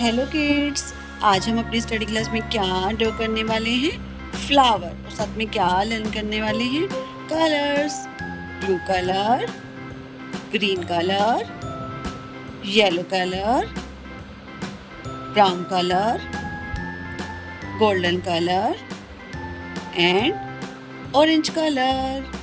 Hello kids, आज हम अपनी स्टडी क्लास में क्या ड्रॉ करने वाले हैं? फ्लावर। और साथ में क्या लर्न करने वाले हैं? Colours. Blue colour, green colour, yellow colour, brown colour, golden colour and orange colour.